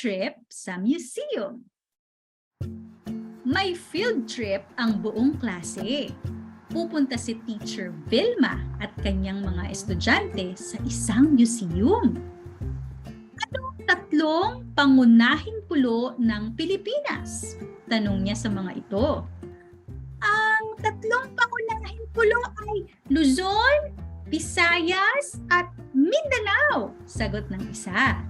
trip sa museum. May field trip ang buong klase. Pupunta si Teacher Vilma at kanyang mga estudyante sa isang museum. Anong tatlong pangunahing pulo ng Pilipinas? Tanong niya sa mga ito. Ang tatlong pangunahing pulo ay Luzon, Visayas at Mindanao, sagot ng isa.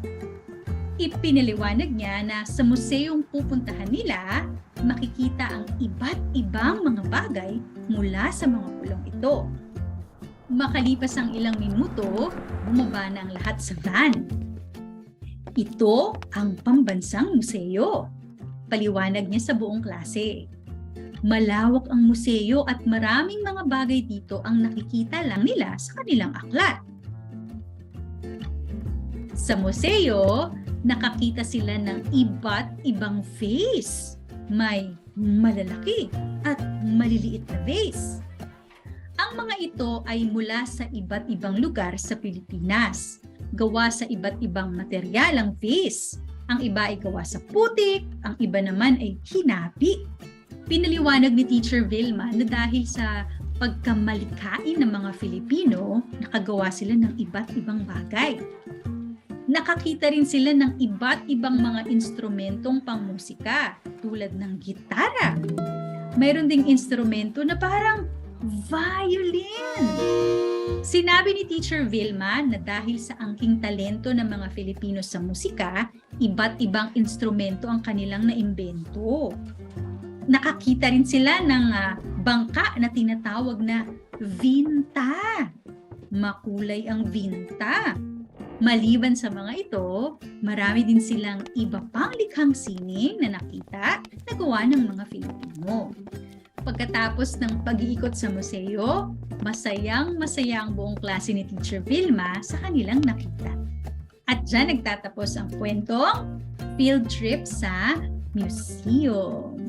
Ipinaliwanag niya na sa museong pupuntahan nila, makikita ang iba't ibang mga bagay mula sa mga pulong ito. Makalipas ang ilang minuto, bumaba na ang lahat sa van. Ito ang pambansang museo. Paliwanag niya sa buong klase. Malawak ang museo at maraming mga bagay dito ang nakikita lang nila sa kanilang aklat. Sa museo, nakakita sila ng iba't ibang vase. May malalaki at maliliit na vase. Ang mga ito ay mula sa iba't ibang lugar sa Pilipinas. Gawa sa iba't ibang materyal ang vase. Ang iba ay gawa sa putik, ang iba naman ay hinabi. Pinaliwanag ni Teacher Vilma na dahil sa pagkamalikain ng mga Filipino, nakagawa sila ng iba't ibang bagay. Nakakita rin sila ng iba't ibang mga instrumentong pangmusika tulad ng gitara. Mayroon ding instrumento na parang violin. Sinabi ni Teacher Vilma na dahil sa angking talento ng mga Filipino sa musika, iba't ibang instrumento ang kanilang naimbento. Nakakita rin sila ng bangka na tinatawag na vinta. Makulay ang vinta. Maliban sa mga ito, marami din silang iba pang likhang sining na nakita na gawa ng mga Filipino. Pagkatapos ng pag-iikot sa museo, masayang-masaya ang buong klase ni Teacher Vilma sa kanilang nakita. At dyan nagtatapos ang kwentong field trip sa museum.